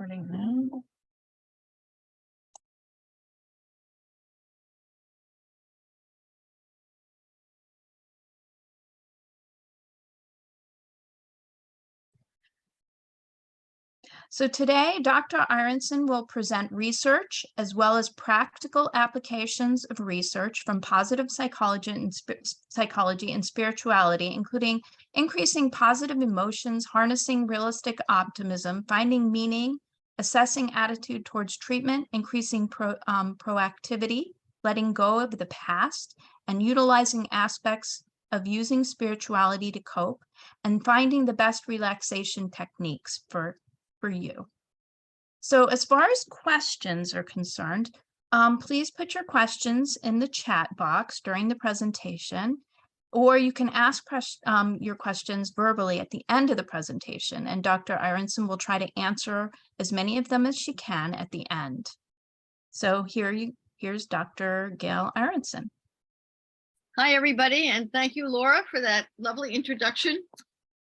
Recording now. So today, Dr. Ironson will present research as well as practical applications of research from positive psychology and spirituality, including increasing positive emotions, harnessing realistic optimism, finding meaning, assessing attitude towards treatment, increasing proactivity, letting go of the past, and utilizing aspects of using spirituality to cope, and finding the best relaxation techniques for you. So as far as questions are concerned, please put your questions in the chat box during the presentation, or you can ask your questions verbally at the end of the presentation, and Dr. Ironson will try to answer as many of them as she can at the end. So here's Dr. Gail Ironson. Hi, everybody, and thank you, Laura, for that lovely introduction.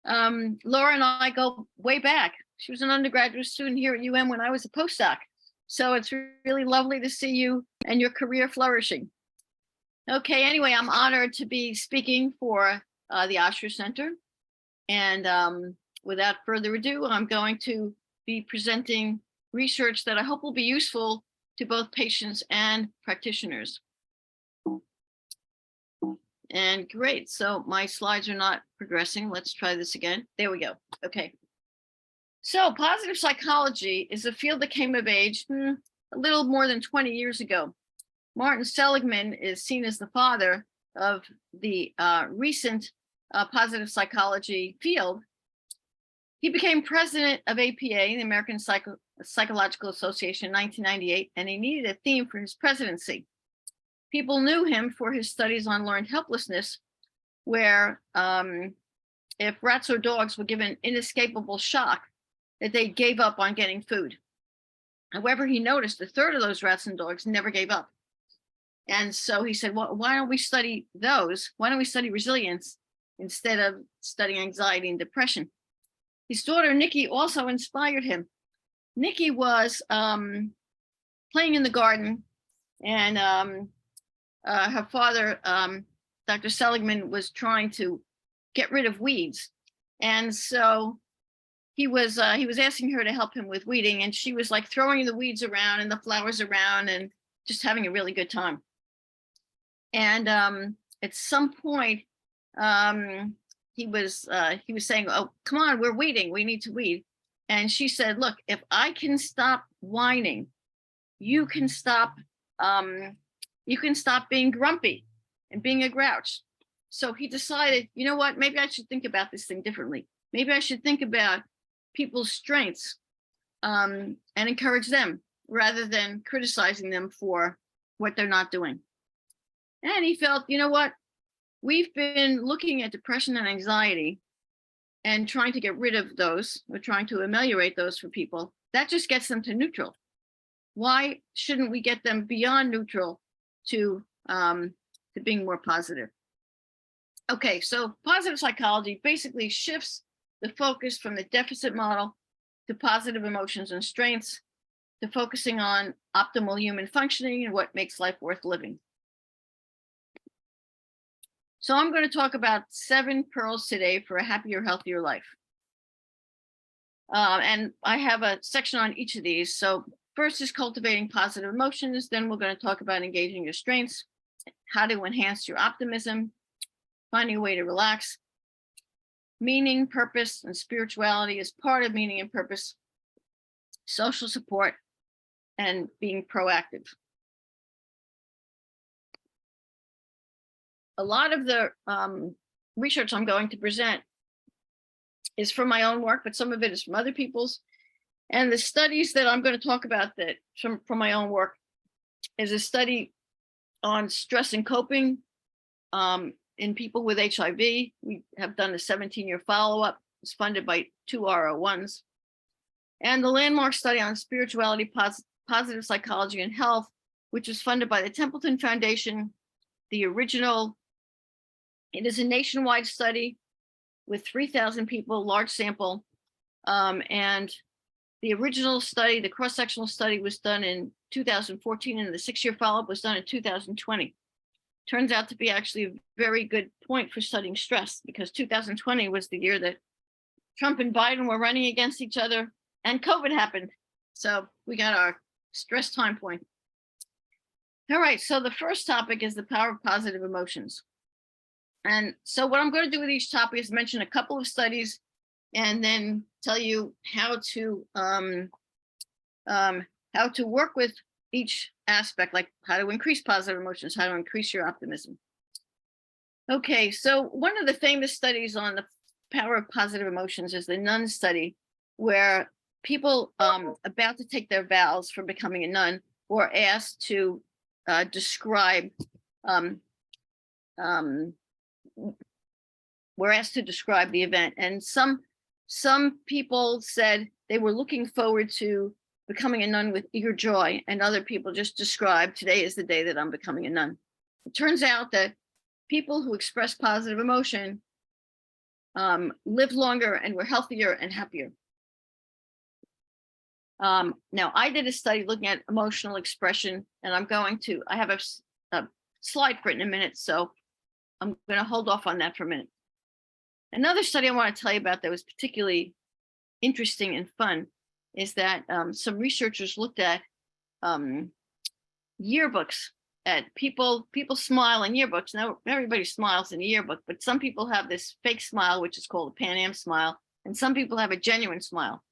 Laura and I go way back. She was an undergraduate student here at UM when I was a postdoc. So it's really lovely to see you and your career flourishing. Okay, anyway, I'm honored to be speaking for the Osher Center. And without further ado, I'm going to be presenting research that I hope will be useful to both patients and practitioners. And great, so my slides are not progressing. Let's try this again. There we go. Okay. So positive psychology is a field that came of age a little more than 20 years ago. Martin Seligman is seen as the father of the recent positive psychology field. He became president of APA, the American Psychological Association, in 1998, and he needed a theme for his presidency. People knew him for his studies on learned helplessness, where if rats or dogs were given inescapable shock, that they gave up on getting food. However, he noticed a third of those rats and dogs never gave up. And so he said, well, why don't we study those? Why don't we study resilience instead of studying anxiety and depression? His daughter, Nikki, also inspired him. Nikki was playing in the garden, and her father, Dr. Seligman, was trying to get rid of weeds. And so he was asking her to help him with weeding, and she was like throwing the weeds around and the flowers around and just having a really good time. And at some point, he was saying, oh, come on, we're weeding, we need to weed. And she said, look, if I can stop whining, you can stop being grumpy and being a grouch. So he decided, you know what, maybe I should think about this thing differently. Maybe I should think about people's strengths and encourage them rather than criticizing them for what they're not doing. And he felt, you know what, we've been looking at depression and anxiety and trying to get rid of those, or trying to ameliorate those for people. That just gets them to neutral. Why shouldn't we get them beyond neutral to being more positive? Okay, so positive psychology basically shifts the focus from the deficit model to positive emotions and strengths, to focusing on optimal human functioning and what makes life worth living. So I'm going to talk about 7 pearls today for a happier, healthier life. And I have a section on each of these. So first is cultivating positive emotions. Then we're going to talk about engaging your strengths, how to enhance your optimism, finding a way to relax. Meaning, purpose, and spirituality is part of meaning and purpose, social support, and being proactive. A lot of the research I'm going to present is from my own work, but some of it is from other people's. And the studies that I'm going to talk about that from my own work is a study on stress and coping in people with HIV. We have done a 17-year follow-up. It's funded by 2 R01s. And the landmark study on spirituality, positive psychology, and health, which was funded by the Templeton Foundation. The original, it is a nationwide study with 3,000 people, large sample. And The original study, the cross-sectional study, was done in 2014, and the 6-year follow-up was done in 2020. Turns out to be actually a very good point for studying stress, because 2020 was the year that Trump and Biden were running against each other and COVID happened. So we got our stress time point. All right, so the first topic is the power of positive emotions. And so what I'm going to do with each topic is mention a couple of studies and then tell you how to work with each aspect, like how to increase positive emotions, how to increase your optimism. Okay, so one of the famous studies on the power of positive emotions is the nun study, where people about to take their vows for becoming a nun were asked to describe the event. And some people said they were looking forward to becoming a nun with eager joy, and other people just described, today is the day that I'm becoming a nun. It turns out that people who express positive emotion lived longer and were healthier and happier. Now, I did a study looking at emotional expression, and I have a slide for it in a minute, so I'm going to hold off on that for a minute. Another study I want to tell you about that was particularly interesting and fun is that some researchers looked at yearbooks. At people smile in yearbooks. Now, everybody smiles in a yearbook, but some people have this fake smile, which is called a Pan Am smile, and some people have a genuine smile.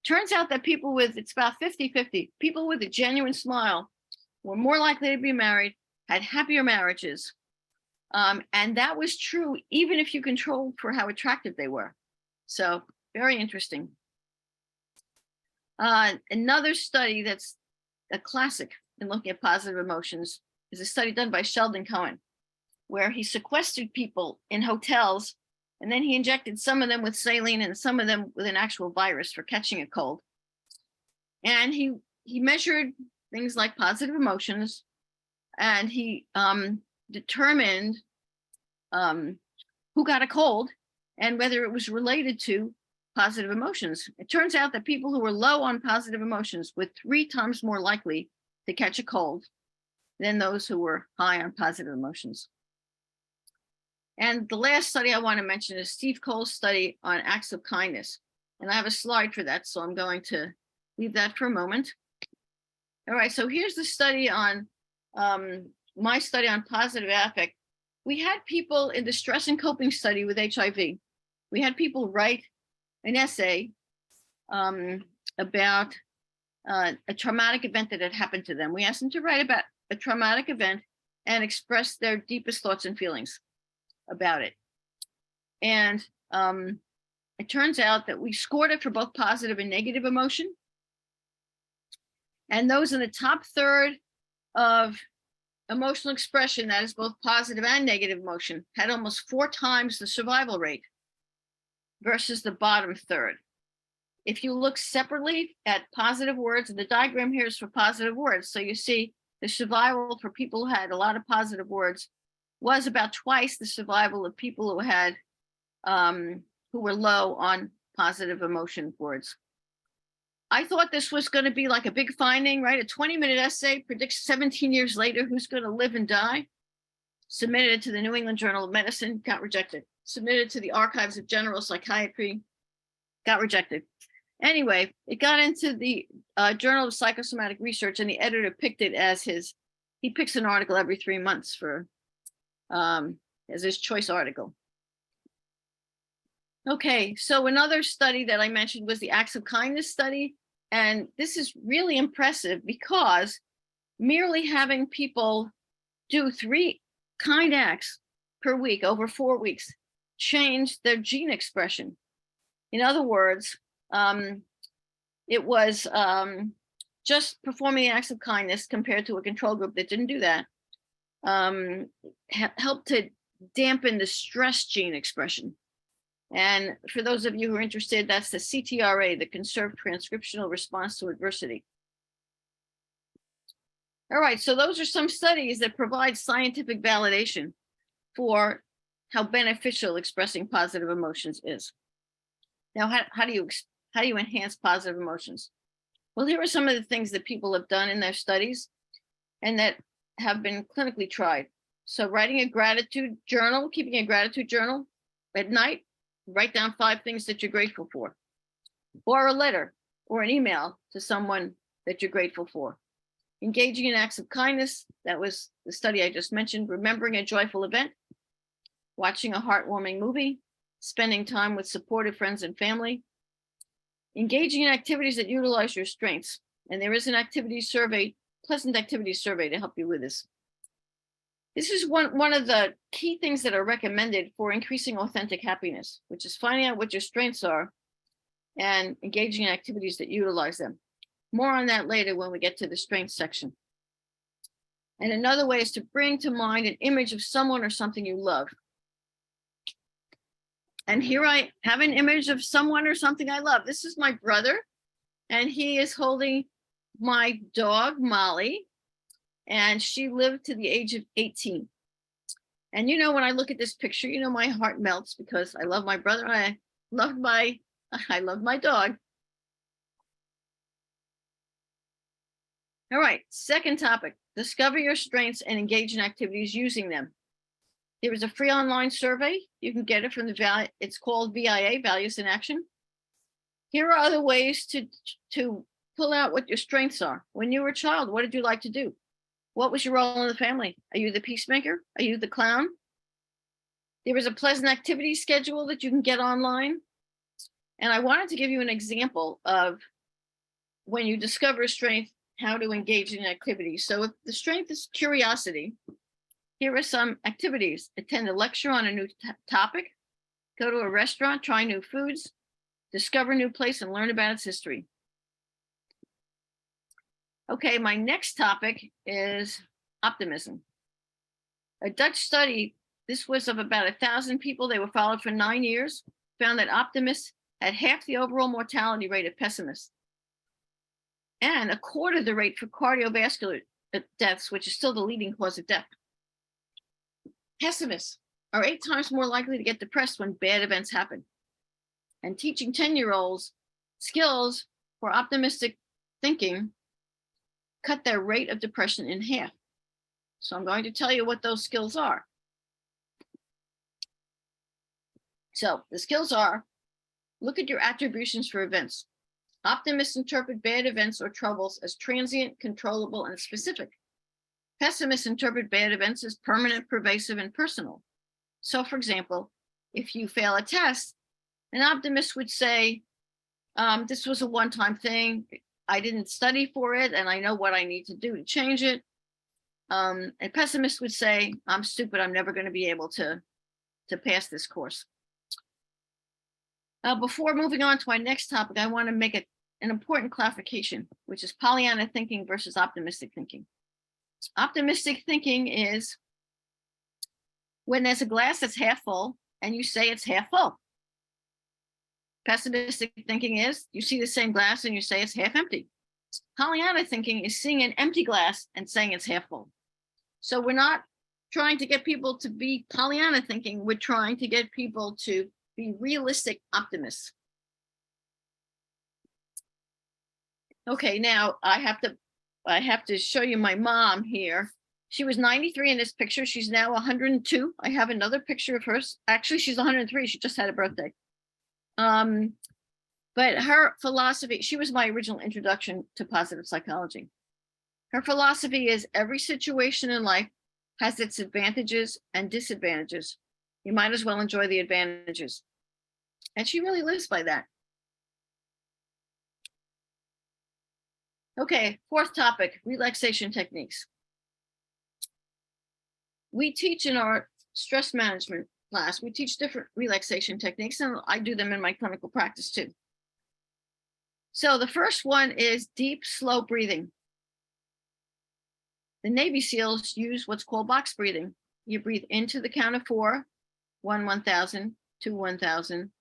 Turns out that it's about 50-50. People with a genuine smile were more likely to be married, had happier marriages. And that was true even if you controlled for how attractive they were. So very interesting. Another study that's a classic in looking at positive emotions is a study done by Sheldon Cohen, where he sequestered people in hotels, and then he injected some of them with saline and some of them with an actual virus for catching a cold. And he measured things like positive emotions, and he determined who got a cold and whether it was related to positive emotions. It turns out that people who were low on positive emotions were 3 times more likely to catch a cold than those who were high on positive emotions. And the last study I want to mention is Steve Cole's study on acts of kindness. And I have a slide for that, so I'm going to leave that for a moment. All right, so here's the study on my study on positive affect. We had people in the stress and coping study with HIV. We had people write an essay about a traumatic event that had happened to them. We asked them to write about a traumatic event and express their deepest thoughts and feelings about it. And it turns out that we scored it for both positive and negative emotion. And those in the top third of emotional expression, that is both positive and negative emotion, had almost 4 times the survival rate versus the bottom third. If you look separately at positive words, and the diagram here is for positive words, so you see the survival for people who had a lot of positive words was about twice the survival of people who had who were low on positive emotion words. I thought this was going to be like a big finding, right? A 20-minute essay predicts 17 years later who's going to live and die. Submitted to the New England Journal of Medicine, got rejected. Submitted to the Archives of General Psychiatry, got rejected. Anyway, it got into the Journal of Psychosomatic Research, and the editor picked it as he picks an article every 3 months for as his choice article. Okay, so another study that I mentioned was the Acts of Kindness study. And this is really impressive because merely having people do 3 kind acts per week over 4 weeks changed their gene expression. In other words, it was just performing acts of kindness compared to a control group that didn't do that, helped to dampen the stress gene expression. And for those of you who are interested, that's the CTRA, the conserved transcriptional response to adversity. All right, so those are some studies that provide scientific validation for how beneficial expressing positive emotions is. Now, how do you How do you enhance positive emotions? Well, here are some of the things that people have done in their studies and that have been clinically tried. So writing a gratitude journal, keeping a gratitude journal at night, write down 5 things that you're grateful for, or a letter or an email to someone that you're grateful for. Engaging in acts of kindness, that was the study I just mentioned. Remembering a joyful event, watching a heartwarming movie, spending time with supportive friends and family, engaging in activities that utilize your strengths. And there is an activity survey, pleasant activity survey to help you with this. This is one of the key things that are recommended for increasing authentic happiness, which is finding out what your strengths are and engaging in activities that utilize them. More on that later when we get to the strengths section. And another way is to bring to mind an image of someone or something you love. And here I have an image of someone or something I love. This is my brother, and he is holding my dog, Molly, and she lived to the age of 18. And you know, when I look at this picture, you know, my heart melts because I love my brother. I love my dog. All right, second topic, discover your strengths and engage in activities using them. There is a free online survey. You can get it from it's called VIA, Values in Action. Here are other ways to pull out what your strengths are. When you were a child, what did you like to do? What was your role in the family? Are you the peacemaker? Are you the clown? There is a pleasant activity schedule that you can get online. And I wanted to give you an example of when you discover a strength, how to engage in activities. So if the strength is curiosity, here are some activities. Attend a lecture on a new topic, go to a restaurant, try new foods, discover a new place and learn about its history. Okay, my next topic is optimism. A Dutch study, this was of about 1,000 people, they were followed for 9 years, found that optimists had half the overall mortality rate of pessimists and a quarter the rate for cardiovascular deaths, which is still the leading cause of death. Pessimists are 8 times more likely to get depressed when bad events happen. And teaching 10-year-olds skills for optimistic thinking cut their rate of depression in half. So I'm going to tell you what those skills are. So the skills are, look at your attributions for events. Optimists interpret bad events or troubles as transient, controllable, and specific. Pessimists interpret bad events as permanent, pervasive, and personal. So for example, if you fail a test, an optimist would say, this was a one-time thing. I didn't study for it, and I know what I need to do to change it. A pessimist would say, I'm stupid. I'm never going to be able to pass this course. Before moving on to our next topic, I want to make an important clarification, which is Pollyanna thinking versus optimistic thinking. Optimistic thinking is when there's a glass that's half full and you say it's half full. Pessimistic thinking is you see the same glass and you say it's half empty. Pollyanna thinking is seeing an empty glass and saying it's half full. So we're not trying to get people to be Pollyanna thinking. We're trying to get people to be realistic optimists. Okay, now I have to show you my mom here. She was 93 in this picture. She's now 102. I have another picture of hers. Actually, she's 103. She just had a birthday. But her philosophy, she was my original introduction to positive psychology. Her philosophy is every situation in life has its advantages and disadvantages. You might as well enjoy the advantages. And she really lives by that. Okay, fourth topic, relaxation techniques. We teach in our stress management class, we teach different relaxation techniques, and I do them in my clinical practice too. So the first one is deep, slow breathing. The Navy SEALs use what's called box breathing. You breathe into the count of 4, 1, 1,000, 2, 1,000,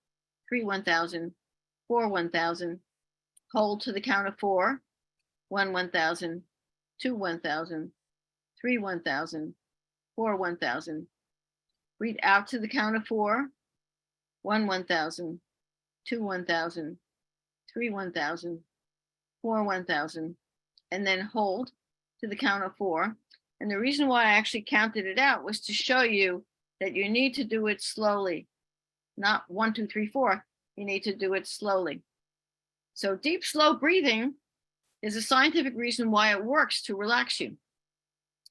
3, 1,000, 4, 1,000. Hold to the count of 4, 1, 1,000, 2, 1,000, 3, 1,000, 4, 1,000. Breathe out to the count of 4, 1, 1,000, 2, 1,000, 3, 1,000, 4, 1,000, and then hold to the count of 4. And the reason why I actually counted it out was to show you that you need to do it slowly, not 1, 2, 3, 4. You need to do it slowly. So deep, slow breathing is a scientific reason why it works to relax you.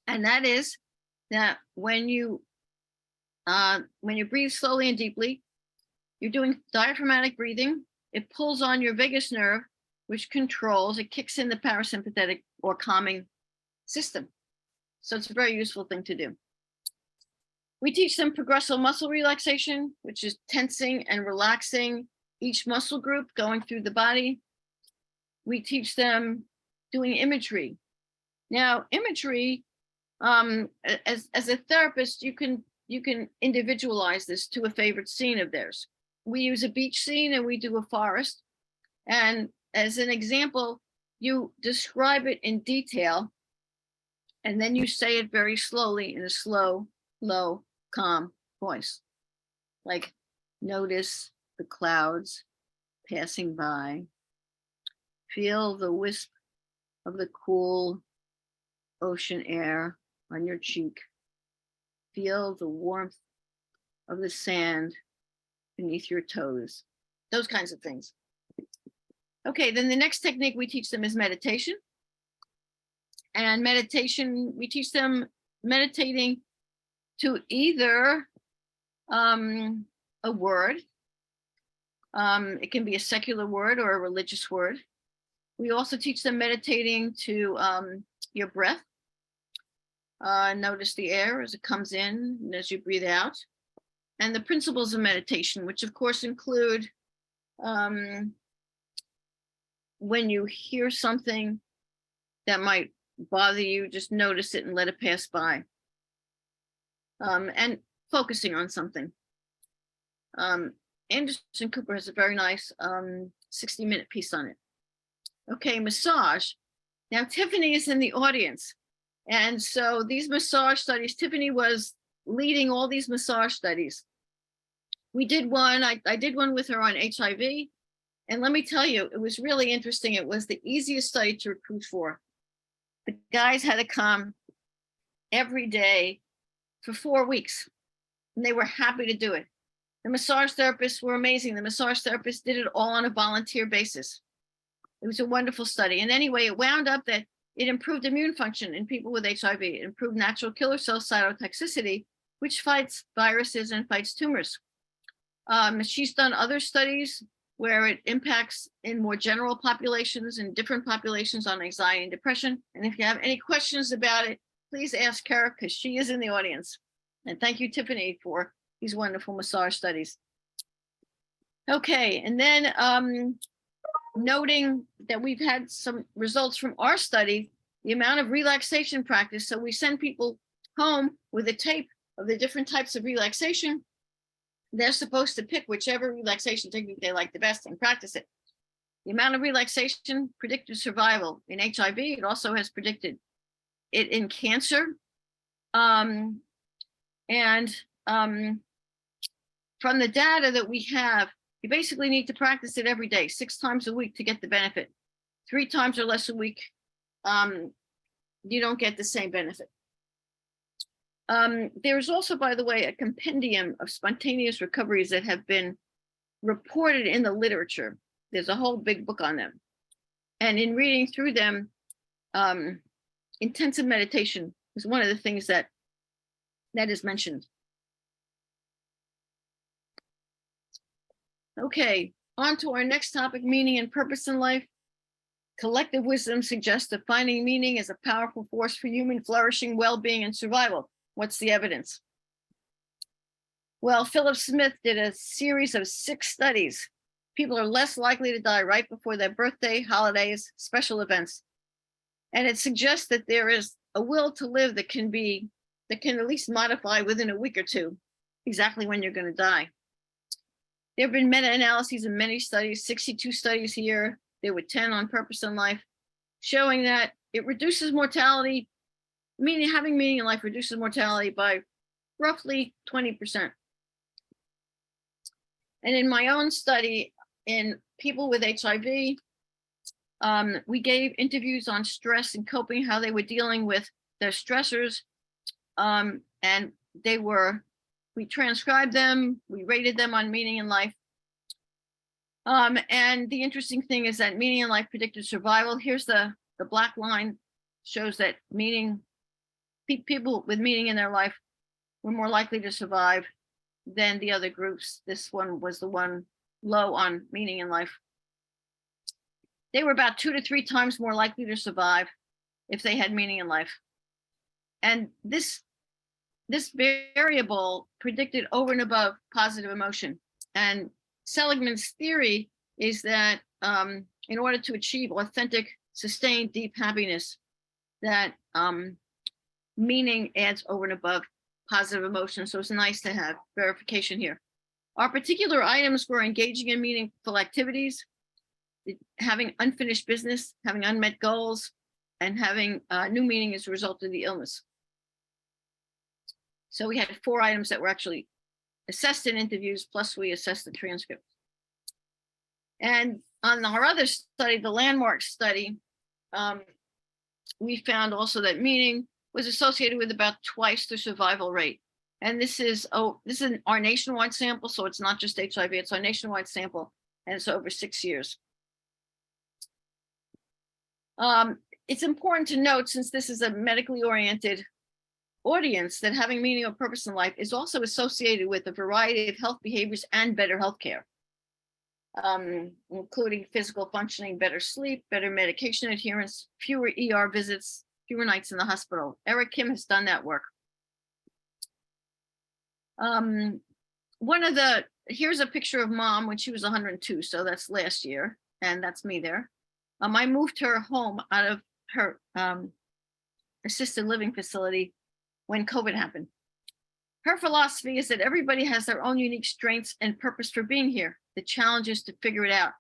And that is that when you breathe slowly and deeply, you're doing diaphragmatic breathing. It pulls on your vagus nerve, which controls, it kicks in the parasympathetic or calming system. So it's a very useful thing to do. We teach them progressive muscle relaxation, which is tensing and relaxing each muscle group going through the body. We teach them doing imagery. Now, imagery, as a therapist, you can individualize this to a favorite scene of theirs. We use a beach scene and we do a forest. And as an example, you describe it in detail, and then you say it very slowly in a slow, low, calm voice. Like, notice the clouds passing by. Feel the wisp of the cool ocean air on your cheek. Feel the warmth of the sand beneath your toes. Those kinds of things. Okay, then the next technique we teach them is meditation. And meditation, we teach them meditating to either a word. It can be a secular word or a religious word. We also teach them meditating to your breath. Notice the air as it comes in and as you breathe out. And the principles of meditation, which of course include when you hear something that might bother you, just notice it and let it pass by. And focusing on something. Anderson Cooper has a very nice 60-minute piece on it. Okay, massage. Now, Tiffany is in the audience. And so these massage studies, Tiffany was leading all these massage studies. We did one, I did one with her on HIV. And let me tell you, it was really interesting. It was the easiest study to recruit for. The guys had to come every day for 4 weeks, and they were happy to do it. The massage therapists were amazing. The massage therapists did it all on a volunteer basis. It was a wonderful study. And anyway, it wound up that it improved immune function in people with HIV. It improved natural killer cell cytotoxicity, which fights viruses and fights tumors. She's done other studies where it impacts in more general populations and different populations on anxiety and depression. And if you have any questions about it, please ask her because she is in the audience. And thank you, Tiffany, for these wonderful massage studies. Okay, and then noting that we've had some results from our study, the amount of relaxation practice. So we send people home with a tape of the different types of relaxation. They're supposed to pick whichever relaxation technique they like the best and practice it. The amount of relaxation predicted survival in HIV. It also has predicted it in cancer. From the data that we have, you basically need to practice it every day, 6 times a week to get the benefit. 3 times or less a week, you don't get the same benefit. There's also, by the way, a compendium of spontaneous recoveries that have been reported in the literature. There's a whole big book on them. And in reading through them, intensive meditation is one of the things that is mentioned. Okay, on to our next topic, meaning and purpose in life. Collective wisdom suggests that finding meaning is a powerful force for human flourishing, well-being, and survival. What's the evidence? Well, Philip Smith did a series of 6 studies. People are less likely to die right before their birthday, holidays, special events. And it suggests that there is a will to live that can at least modify within a week or 2, exactly when you're going to die. There have been meta-analyses in many studies, 62 studies here. There were 10 on purpose in life, showing that it reduces mortality, meaning having meaning in life reduces mortality by roughly 20%. And in my own study in people with HIV. We gave interviews on stress and coping, how they were dealing with their stressors. And we transcribed them, we rated them on meaning in life. And the interesting thing is that meaning in life predicted survival. Here's the black line, shows that people with meaning in their life were more likely to survive than the other groups. This one was the one low on meaning in life. They were about 2 to 3 times more likely to survive if they had meaning in life. And this variable predicted over and above positive emotion. And Seligman's theory is that in order to achieve authentic, sustained, deep happiness, that meaning adds over and above positive emotion. So it's nice to have verification here. Our particular items were engaging in meaningful activities, having unfinished business, having unmet goals, and having new meaning as a result of the illness. So we had 4 items that were actually assessed in interviews, plus we assessed the transcript. And on our other study, the landmark study, we found also that meaning was associated with about twice the survival rate. And this is our nationwide sample, so it's not just HIV, it's our nationwide sample, and it's over 6 years. It's important to note, since this is a medically oriented audience, that having meaning or purpose in life is also associated with a variety of health behaviors and better health care, including physical functioning, better sleep, better medication adherence, fewer ER visits, fewer nights in the hospital. Eric Kim has done that work. Here's a picture of Mom when she was 102, so that's last year, and that's me there. I moved her home out of her assisted living facility when COVID happened. Her philosophy is that everybody has their own unique strengths and purpose for being here. The challenge is to figure it out.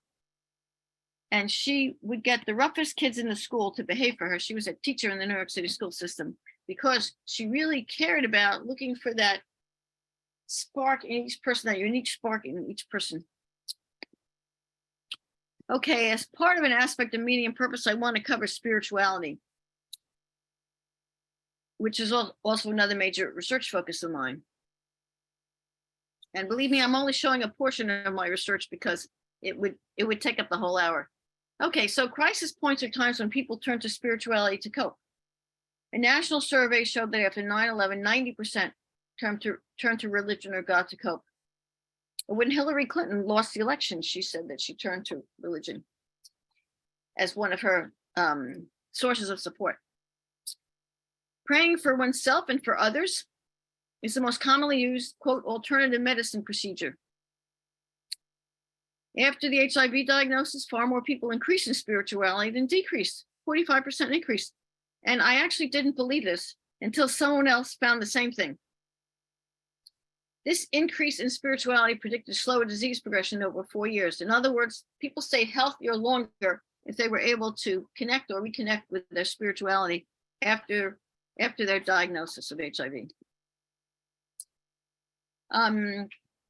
And she would get the roughest kids in the school to behave for her. She was a teacher in the New York City school system because she really cared about looking for that spark in each person, that unique spark in each person. Okay, as part of an aspect of meaning and purpose, I want to cover spirituality, which is also another major research focus of mine. And believe me, I'm only showing a portion of my research because it would take up the whole hour. Okay, so crisis points are times when people turn to spirituality to cope. A national survey showed that after 9/11, 90% turned to religion or God to cope. When Hillary Clinton lost the election, she said that she turned to religion as one of her sources of support. Praying for oneself and for others is the most commonly used, quote, alternative medicine procedure. After the HIV diagnosis, far more people increased in spirituality than decreased, 45% increase. And I actually didn't believe this until someone else found the same thing. This increase in spirituality predicted slower disease progression over 4 years. In other words, people stayed healthier longer if they were able to connect or reconnect with their spirituality after their diagnosis of HIV.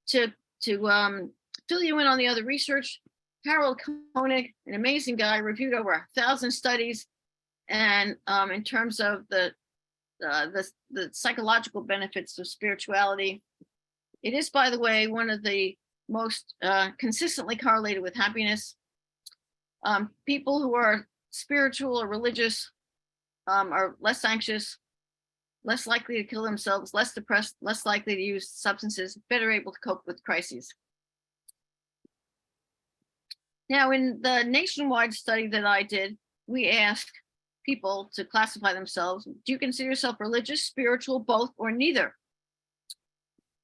To fill you in on the other research, Harold Koenig, an amazing guy, reviewed over 1,000 studies, and in terms of the psychological benefits of spirituality, it is, by the way, one of the most consistently correlated with happiness. People who are spiritual or religious are less anxious, less likely to kill themselves, less depressed, less likely to use substances, better able to cope with crises. Now, in the nationwide study that I did, we asked people to classify themselves. Do you consider yourself religious, spiritual, both, or neither?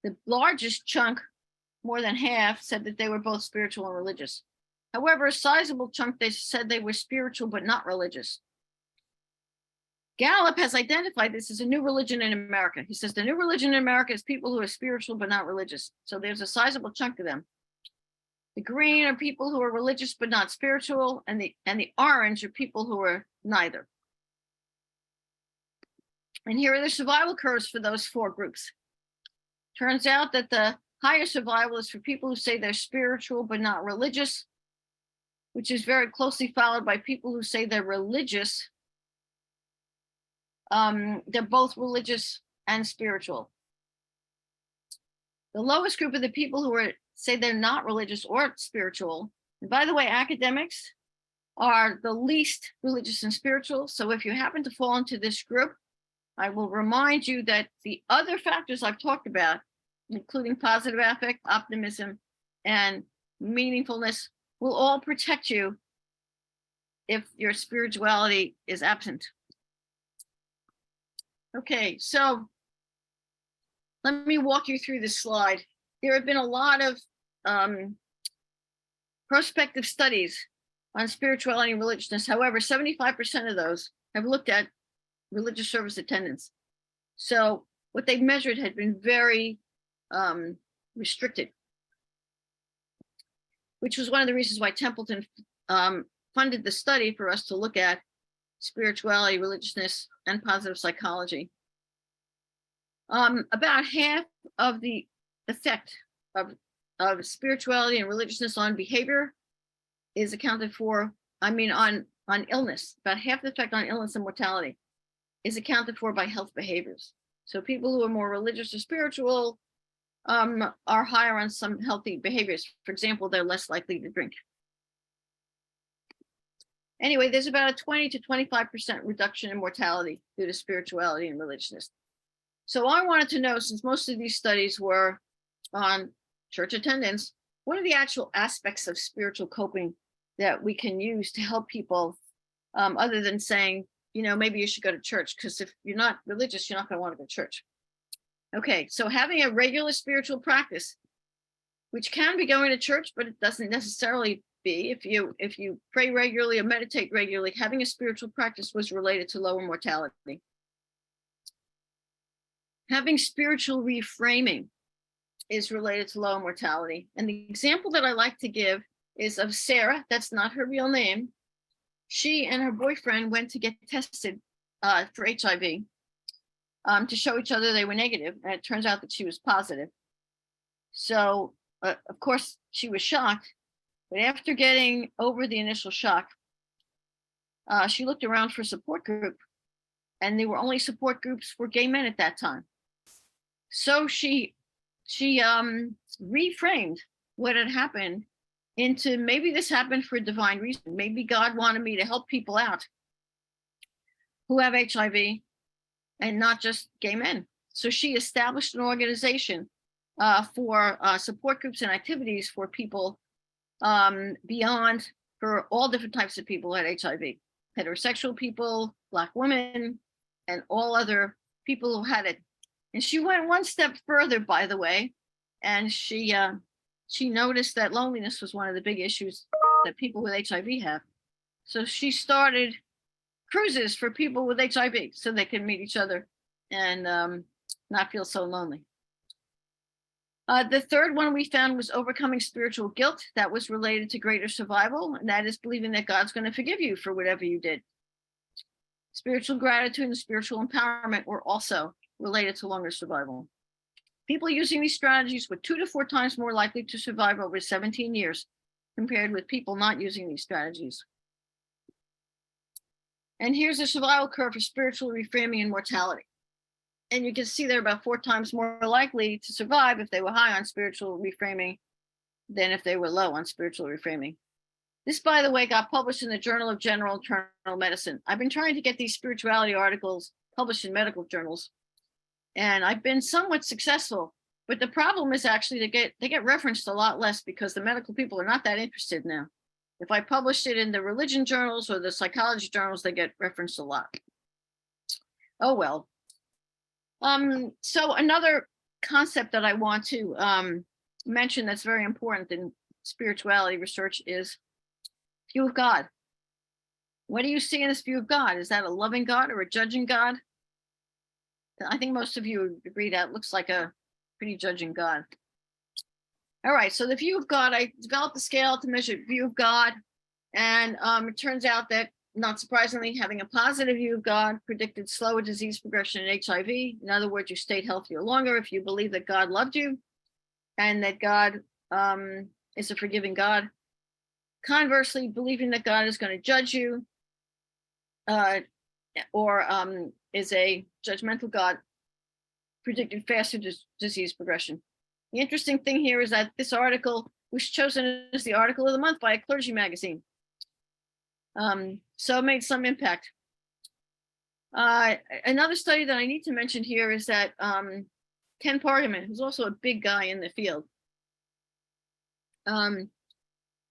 The largest chunk, more than half, said that they were both spiritual and religious. However, a sizable chunk, they said they were spiritual but not religious. Gallup has identified this as a new religion in America. He says the new religion in America is people who are spiritual but not religious. So there's a sizable chunk of them. The green are people who are religious but not spiritual, and the orange are people who are neither. And here are the survival curves for those 4 groups. Turns out that the higher survival is for people who say they're spiritual but not religious. which is very closely followed by people who say they're religious. They're both religious and spiritual. The lowest group of the people who say they're not religious or spiritual, and by the way, academics are the least religious and spiritual. So if you happen to fall into this group, I will remind you that the other factors I've talked about, including positive affect, optimism, and meaningfulness, will all protect you if your spirituality is absent. Okay, so let me walk you through this slide. There have been a lot of prospective studies on spirituality and religiousness. However, 75% of those have looked at religious service attendance. So what they've measured had been very restricted, which was one of the reasons why Templeton funded the study for us to look at spirituality, religiousness, and positive psychology. About half of the effect of spirituality and religiousness on behavior is accounted for, on illness. About half the effect on illness and mortality is accounted for by health behaviors. So people who are more religious or spiritual are higher on some healthy behaviors. For example, they're less likely to drink. Anyway, there's about a 20 to 25% reduction in mortality due to spirituality and religiousness. So I wanted to know, since most of these studies were on church attendance, what are the actual aspects of spiritual coping that we can use to help people, other than saying, maybe you should go to church, because if you're not religious, you're not going to want to go to church. Okay, so having a regular spiritual practice, which can be going to church, but it doesn't necessarily be. If you pray regularly or meditate regularly, having a spiritual practice was related to lower mortality. Having spiritual reframing is related to lower mortality. And the example that I like to give is of Sarah. That's not her real name. She and her boyfriend went to get tested for HIV to show each other they were negative, and it turns out that she was positive. So, of course, she was shocked. But after getting over the initial shock, she looked around for a support group, and there were only support groups for gay men at that time. So she reframed what had happened into, maybe this happened for a divine reason. Maybe God wanted me to help people out who have HIV and not just gay men. So she established an organization for support groups and activities for people beyond, for all different types of people who had HIV, heterosexual people, Black women, and all other people who had it. And she went one step further, by the way, and she noticed that loneliness was one of the big issues that people with HIV have. So she started cruises for people with HIV so they can meet each other and not feel so lonely. The third one we found was overcoming spiritual guilt. That was related to greater survival, and that is believing that God's going to forgive you for whatever you did. Spiritual gratitude and spiritual empowerment were also related to longer survival. People using these strategies were 2 to 4 times more likely to survive over 17 years compared with people not using these strategies. And here's a survival curve for spiritual reframing and mortality. And you can see they're about 4 times more likely to survive if they were high on spiritual reframing than if they were low on spiritual reframing. This, by the way, got published in the Journal of General Internal Medicine. I've been trying to get these spirituality articles published in medical journals, and I've been somewhat successful. But the problem is actually they get referenced a lot less because the medical people are not that interested now. If I published it in the religion journals or the psychology journals, they get referenced a lot. Oh, well. So another concept that I want to mention that's very important in spirituality research is view of God. What do you see in this view of God? Is that a loving God or a judging God? I think most of you would agree that looks like a pretty judging God. All right, so the view of God, I developed a scale to measure view of God, and it turns out that, not surprisingly, having a positive view of God predicted slower disease progression in HIV. In other words, you stayed healthier longer if you believe that God loved you and that God is a forgiving God. Conversely, believing that God is going to judge you or is a judgmental God predicted faster disease progression. The interesting thing here is that this article was chosen as the article of the month by a clergy magazine. So it made some impact. Another study that I need to mention here is that Ken Pargaman, who's also a big guy in the field.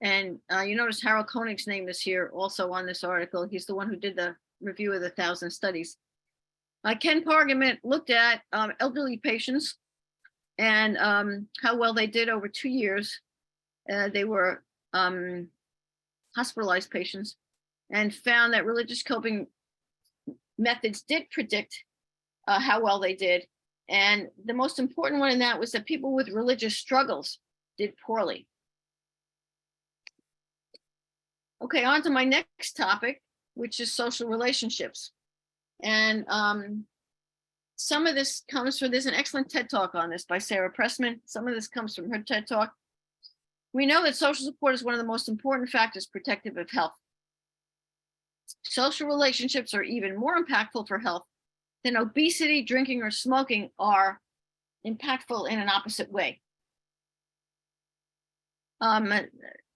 And you notice Harold Koenig's name is here also on this article. He's the one who did the review of the 1,000 studies. Ken Pargaman looked at elderly patients and how well they did over 2 years. They were hospitalized patients and found that religious coping methods did predict how well they did. And the most important one in that was that people with religious struggles did poorly. Okay, on to my next topic, which is social relationships. And some of this comes from, there's an excellent TED Talk on this by Sarah Pressman. Some of this comes from her TED Talk. We know that social support is one of the most important factors protective of health. Social relationships are even more impactful for health than obesity, drinking, or smoking are impactful in an opposite way.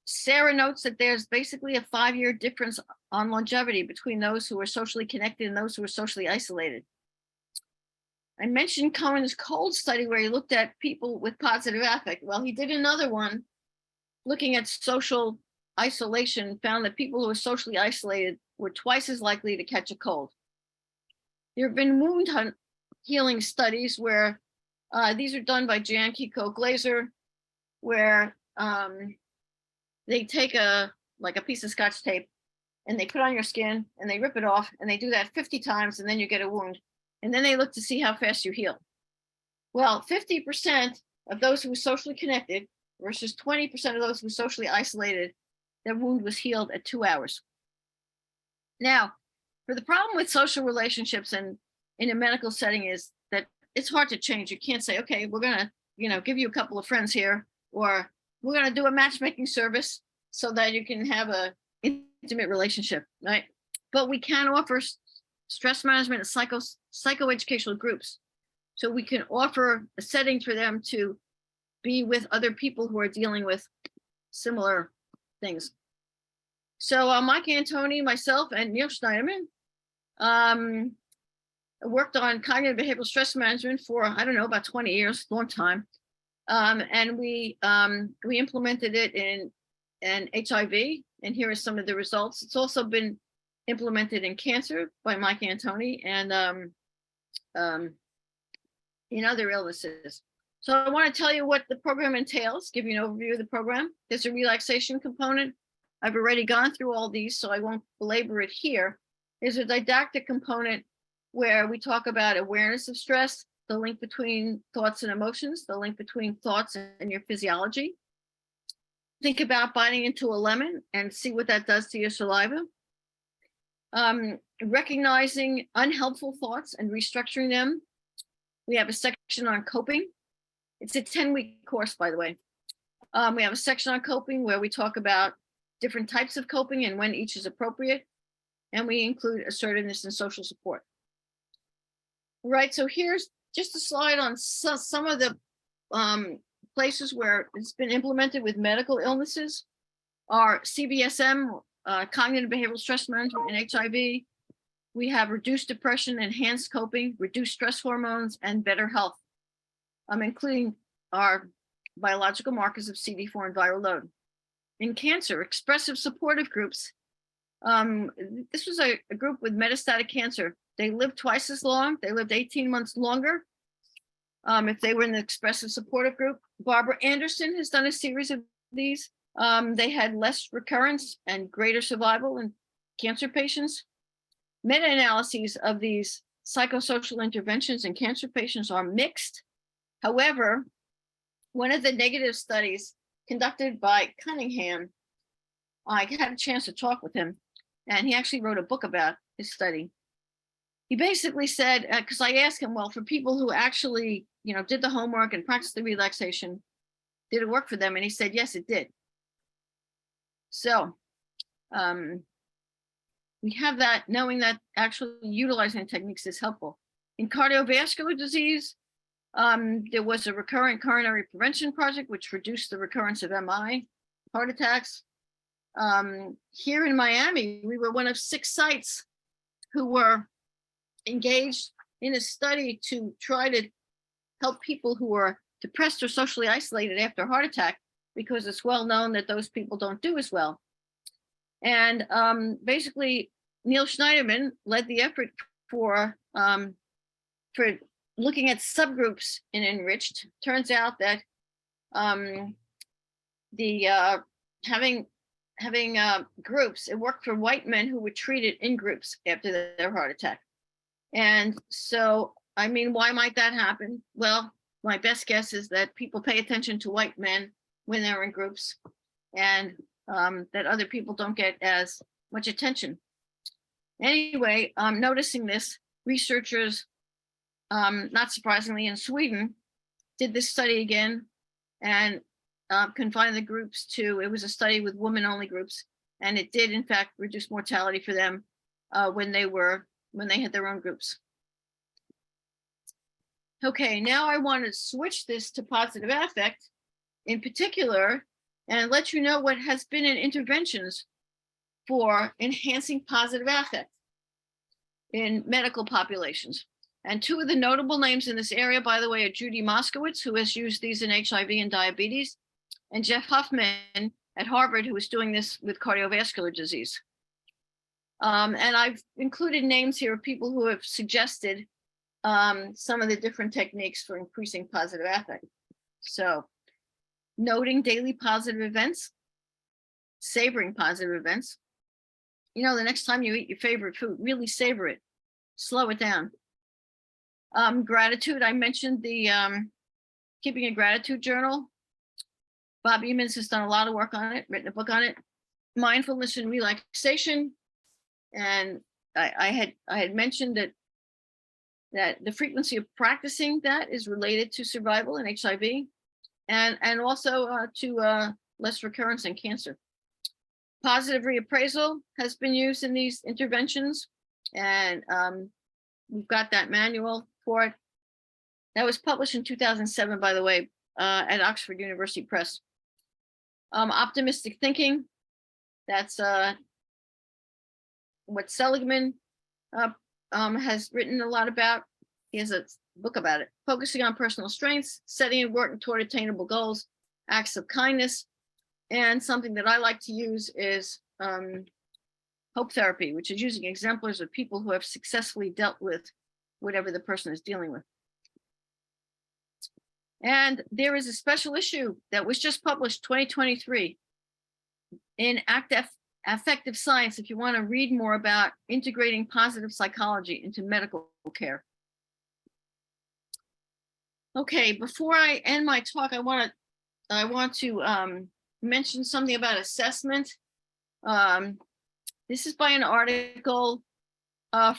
Sarah notes that there's basically a 5-year difference on longevity between those who are socially connected and those who are socially isolated. I mentioned Cohen's cold study where he looked at people with positive affect. Well, he did another one looking at social isolation, found that people who are socially isolated were twice as likely to catch a cold. There have been wound healing studies where these are done by Jan Kiko Glazer, where they take a piece of Scotch tape and they put on your skin and they rip it off, and they do that 50 times, and then you get a wound. And then they look to see how fast you heal. Well, 50% of those who were socially connected versus 20% of those who were socially isolated, their wound was healed at 2 hours. Now, for the problem with social relationships and in a medical setting is that it's hard to change. You can't say, okay, we're gonna, give you a couple of friends here, or we're gonna do a matchmaking service so that you can have a intimate relationship, right? But we can offer stress management and psychoeducational groups. So we can offer a setting for them to be with other people who are dealing with similar things. So Mike Antoni, myself, and Neil Schneiderman worked on cognitive behavioral stress management for, I don't know, about 20 years, long time. And we implemented it in HIV, and here are some of the results. It's also been implemented in cancer by Mike Antoni and in other illnesses. So I want to tell you what the program entails, give you an overview of the program. There's a relaxation component. I've already gone through all these, so I won't belabor it here. There's a didactic component where we talk about awareness of stress, the link between thoughts and emotions, the link between thoughts and your physiology. Think about biting into a lemon and see what that does to your saliva. Recognizing unhelpful thoughts and restructuring them. We have a section on coping. It's a 10-week course, by the way. We have a section on coping where we talk about different types of coping and when each is appropriate. And we include assertiveness and social support. Right, so here's just a slide on some of the places where it's been implemented with medical illnesses are CBSM, cognitive behavioral stress management in HIV. We have reduced depression, enhanced coping, reduced stress hormones, and better health, including our biological markers of CD4 and viral load. In cancer, expressive supportive groups. This was a group with metastatic cancer. They lived twice as long. They lived 18 months longer if they were in the expressive supportive group. Barbara Anderson has done a series of these. They had less recurrence and greater survival in cancer patients. Meta-analyses of these psychosocial interventions in cancer patients are mixed. However, one of the negative studies conducted by Cunningham, I had a chance to talk with him, and he actually wrote a book about his study. He basically said, because I asked him, well, for people who actually, did the homework and practiced the relaxation, did it work for them? And he said, yes, it did. So we have that, knowing that actually utilizing techniques is helpful. In cardiovascular disease, there was a recurrent coronary prevention project, which reduced the recurrence of MI, heart attacks. Here in Miami, we were one of 6 sites who were engaged in a study to try to help people who are depressed or socially isolated after a heart attack, because it's well known that those people don't do as well. And basically, Neil Schneiderman led the effort for looking at subgroups in enriched. Turns out that having groups, it worked for white men who were treated in groups after their heart attack. And so, I mean, why might that happen? Well, my best guess is that people pay attention to white men when they're in groups, and that other people don't get as much attention. Anyway, noticing this, researchers, not surprisingly in Sweden, did this study again and confined the groups to, it was a study with women-only groups, and it did in fact reduce mortality for them when they had their own groups. Okay, now I want to switch this to positive affect in particular, and let you know what has been in interventions for enhancing positive affect in medical populations. And 2 of the notable names in this area, by the way, are Judy Moskowitz, who has used these in HIV and diabetes, and Jeff Huffman at Harvard, who is doing this with cardiovascular disease. And I've included names here of people who have suggested some of the different techniques for increasing positive affect. So, noting daily positive events, savoring positive events. You know, the next time you eat your favorite food, really savor it, slow it down. Gratitude, I mentioned the keeping a gratitude journal. Bob Emmons has done a lot of work on it, written a book on it. Mindfulness and relaxation. And I had mentioned that the frequency of practicing that is related to survival in HIV, and also to less recurrence in cancer. Positive reappraisal has been used in these interventions, and we've got that manual for it. That was published in 2007, by the way, at Oxford University Press. Optimistic thinking, that's what Seligman has written a lot about. He has a book about it. Focusing on personal strengths, setting and working toward attainable goals, acts of kindness. And something that I like to use is hope therapy, which is using exemplars of people who have successfully dealt with whatever the person is dealing with. And there is a special issue that was just published 2023 in Affective Science if you want to read more about integrating positive psychology into medical care. Okay, before I end my talk, I want to mention something about assessment. This is by an article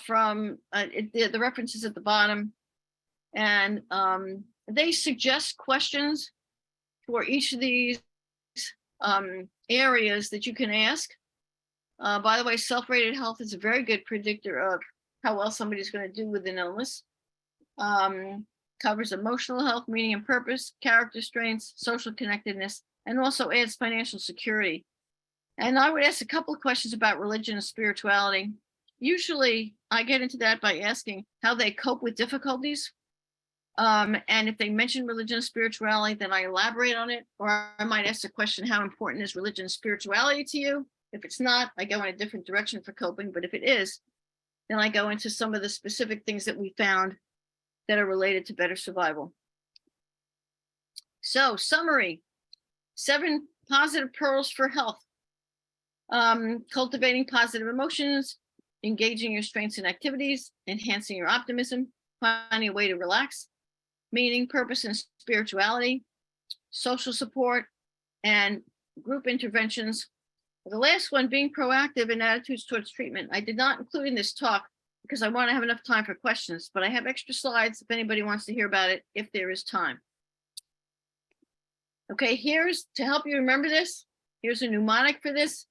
from the reference is at the bottom, and they suggest questions for each of these areas that you can ask. By the way, self-rated health is a very good predictor of how well somebody's going to do with an illness. Covers emotional health, meaning and purpose, character strengths, social connectedness, and also adds financial security. And I would ask a couple of questions about religion and spirituality. Usually I get into that by asking how they cope with difficulties. And if they mention religion and spirituality, then I elaborate on it. Or I might ask the question, how important is religion and spirituality to you? If it's not, I go in a different direction for coping. But if it is, then I go into some of the specific things that we found that are related to better survival. So, summary, 7 positive pearls for health. Cultivating positive emotions, engaging your strengths and activities, enhancing your optimism, finding a way to relax, meaning, purpose, and spirituality, social support, and group interventions. The last one, being proactive in attitudes towards treatment. I did not include in this talk because I want to have enough time for questions, but I have extra slides if anybody wants to hear about it, if there is time. Okay, here's to help you remember this. Here's a mnemonic for this.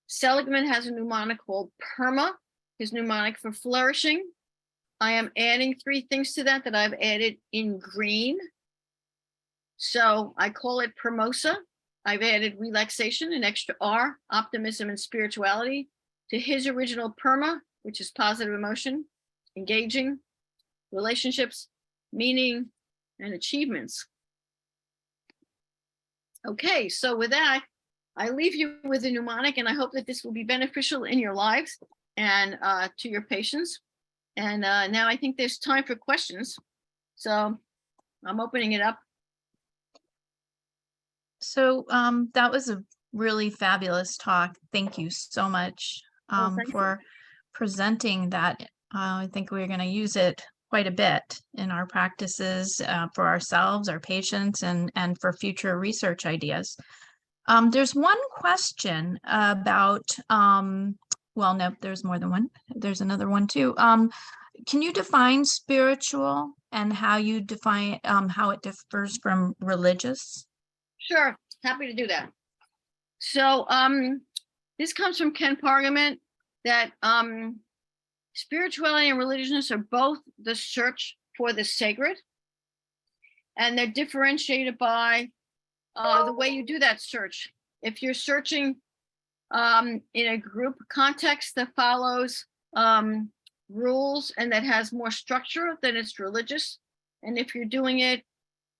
Seligman has a mnemonic called PERMA, his mnemonic for flourishing. I am adding 3 things to that I've added in green. So I call it PERMOSA. I've added relaxation, an extra R, optimism and spirituality to his original PERMA, which is positive emotion, engaging, relationships, meaning, and achievements. Okay, so with that, I leave you with a mnemonic, and I hope that this will be beneficial in your lives and to your patients. And now I think there's time for questions. So I'm opening it up. So that was a really fabulous talk. Thank you so much for presenting that. I think we're going to use it quite a bit in our practices for ourselves, our patients, and for future research ideas. There's one question about, well, no, there's more than one. There's another one too. Can you define spiritual and how you define how it differs from religious? Sure, happy to do that. So this comes from Ken Pargament, that spirituality and religiousness are both the search for the sacred, and they're differentiated by the way you do that search. If you're searching in a group context that follows rules and that has more structure, then it's religious. And if you're doing it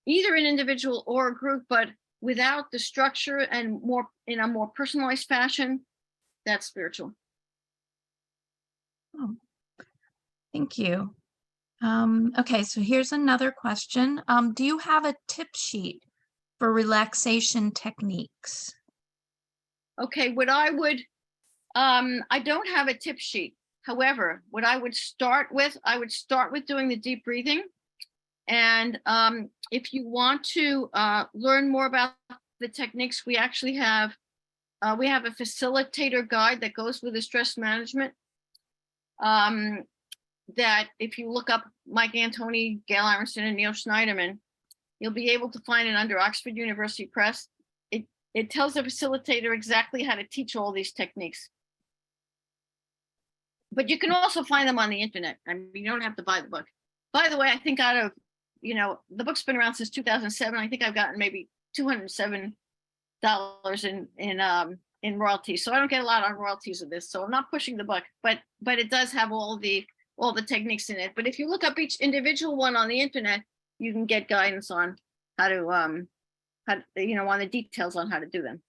either an individual or a group, but without the structure and more in a more personalized fashion, that's spiritual. Oh, thank you. Okay, so here's another question. Do you have a tip sheet for relaxation techniques? Okay, what I would, I don't have a tip sheet. However, what I would start with doing the deep breathing. And if you want to learn more about the techniques, we actually have, we have a facilitator guide that goes with the stress management. That if you look up Mike Antoni, Gail Ironson, and Neil Schneiderman, you'll be able to find it under Oxford University Press. It tells the facilitator exactly how to teach all these techniques. But you can also find them on the internet. I mean, you don't have to buy the book. By the way, I think out of, you know, the book's been around since 2007. I think I've gotten maybe $207 in royalties. So I don't get a lot on royalties of this. So I'm not pushing the book, but it does have all the techniques in it. But if you look up each individual one on the internet, you can get guidance on how to, you know, on the details on how to do them.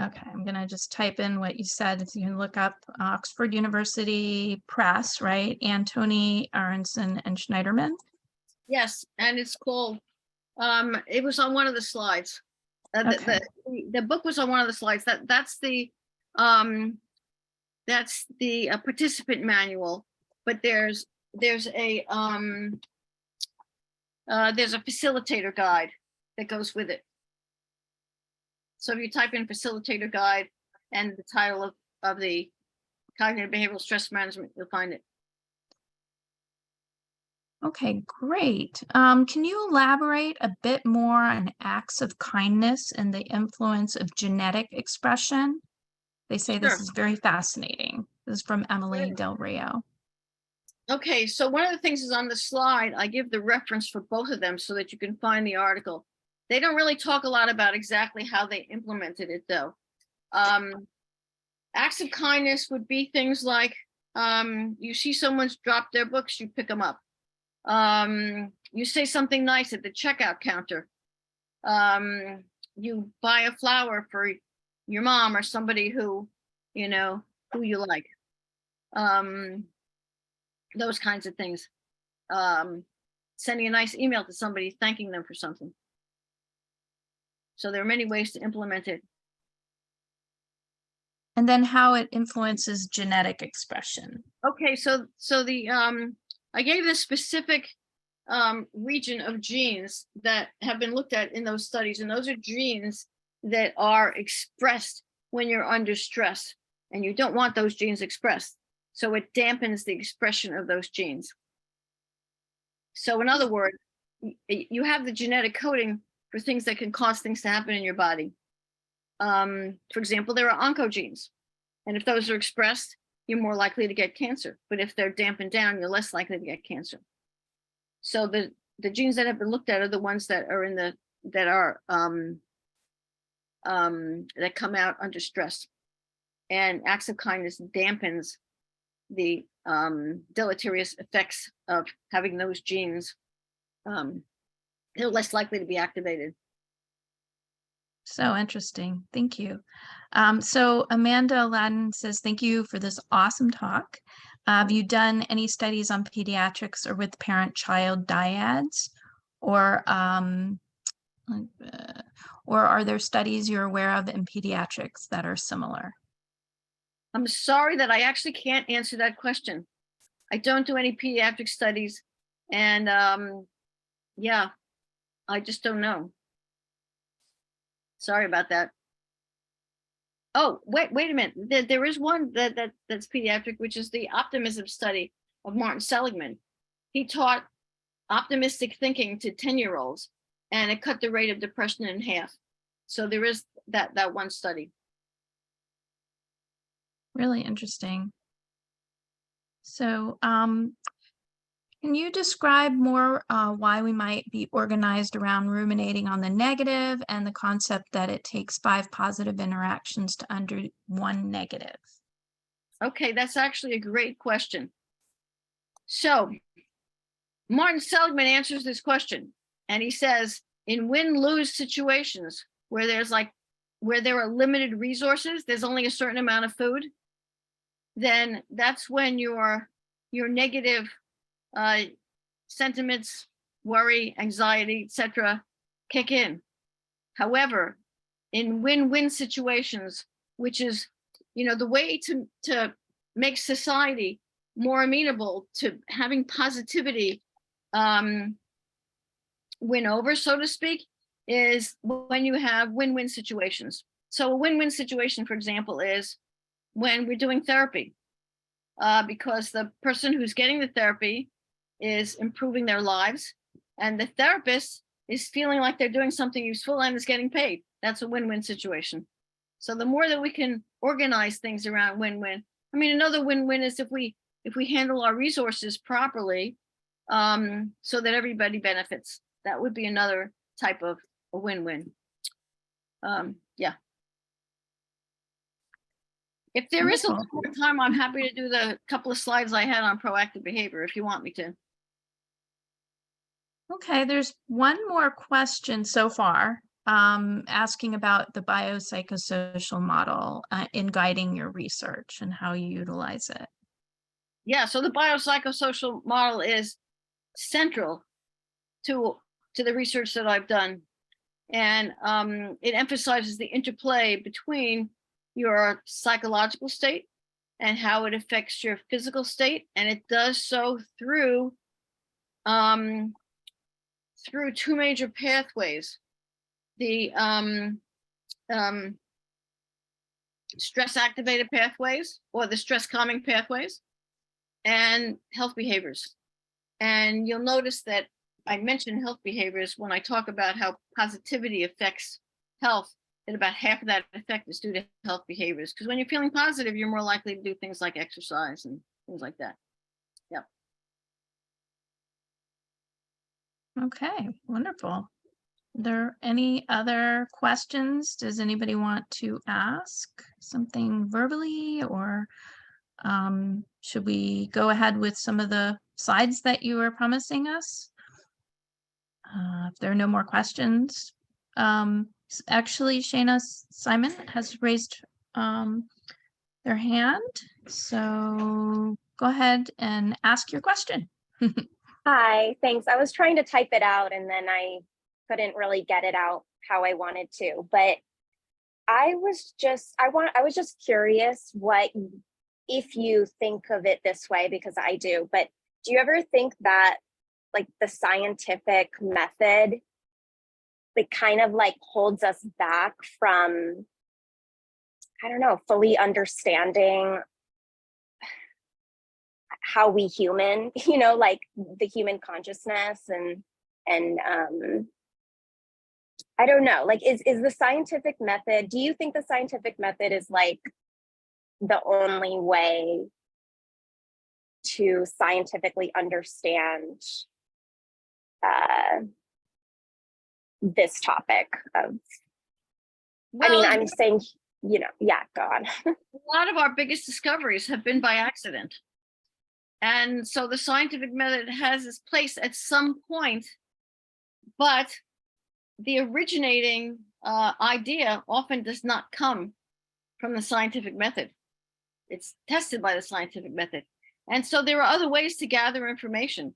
Okay, I'm gonna just type in what you said. You can look up Oxford University Press, right? Antoni, Aronson, and Schneiderman. Yes, and it's called, it was on one of the slides. Okay. The book was on one of the slides. That's the participant manual, but there's a facilitator guide that goes with it. So if you type in facilitator guide and the title of the cognitive behavioral stress management, you'll find it. Okay, great. Can you elaborate a bit more on acts of kindness and the influence of genetic expression? They say Sure. this is very fascinating. This is from Emily Sure. Del Rio. Okay, so one of the things is on the slide, I give the reference for both of them so that you can find the article. They don't really talk a lot about exactly how they implemented it, though. Acts of kindness would be things like you see someone's dropped their books, you pick them up. You say something nice at the checkout counter. You buy a flower for your mom or somebody who, you know, who you like. Those kinds of things. Sending a nice email to somebody, thanking them for something. So there are many ways to implement it. And then how it influences genetic expression. Okay, so the I gave this specific region of genes that have been looked at in those studies, and those are genes that are expressed when you're under stress, and you don't want those genes expressed. So it dampens the expression of those genes. So in other words, you have the genetic coding for things that can cause things to happen in your body. For example, there are oncogenes, and if those are expressed, you're more likely to get cancer. But if they're dampened down, you're less likely to get cancer. So the genes that have been looked at are the ones that are in the that come out under stress. And acts of kindness dampens the deleterious effects of having those genes. They're less likely to be activated. So interesting. Thank you. So Amanda Aladdin says, thank you for this awesome talk. Have you done any studies on pediatrics or with parent-child dyads? Or are there studies you're aware of in pediatrics that are similar? I'm sorry that I actually can't answer that question. I don't do any pediatric studies. And yeah, I just don't know. Sorry about that. Oh, wait a minute. There is one that's pediatric, which is the optimism study of Martin Seligman. He taught optimistic thinking to 10-year-olds, and it cut the rate of depression in half. So there is that one study. Really interesting. So can you describe more why we might be organized around ruminating on the negative and the concept that it takes 5 positive interactions to undo 1 negative? Okay, that's actually a great question. So Martin Seligman answers this question, and he says, in win-lose situations where there are limited resources, there's only a certain amount of food, then that's when your negative sentiments, worry, anxiety, etc., kick in. However, in win-win situations, which is, the way to make society more amenable to having positivity win over, so to speak, is when you have win-win situations. So a win-win situation, for example, is when we're doing therapy, because the person who's getting the therapy is improving their lives, and the therapist is feeling like they're doing something useful and is getting paid. That's a win-win situation. So the more that we can organize things around win-win. I mean, another win-win is if we handle our resources properly, so that everybody benefits. That would be another type of a win-win. Yeah. If there is a little more time, I'm happy to do the couple of slides I had on proactive behavior if you want me to. Okay, there's one more question so far, asking about the biopsychosocial model in guiding your research and how you utilize it. Yeah, so the biopsychosocial model is central to the research that I've done. And it emphasizes the interplay between your psychological state and how it affects your physical state. And it does so through 2 major pathways: the stress activated pathways, or the stress calming pathways, and health behaviors. And you'll notice that I mentioned health behaviors when I talk about how positivity affects health, and about half of that effect is due to health behaviors. Because when you're feeling positive, you're more likely to do things like exercise and things like that. Yep. Okay, wonderful. Are there any other questions? Does anybody want to ask something verbally, or should we go ahead with some of the slides that you were promising us? If there are no more questions, actually, Shayna Simon has raised their hand. So go ahead and ask your question. Hi, thanks. I was trying to type it out and then I couldn't really get it out how I wanted to, but I was just curious if you think of it this way, because I do, but do you ever think that like the scientific method, like kind of like holds us back from, I don't know, fully understanding how we human, like the human consciousness and I don't know, like, is the scientific method, do you think the scientific method is like the only way to scientifically understand this topic of, I mean, Well, I'm saying, yeah, go on. a lot of our biggest discoveries have been by accident. And so the scientific method has its place at some point, but the originating idea often does not come from the scientific method. It's tested by the scientific method. And so there are other ways to gather information.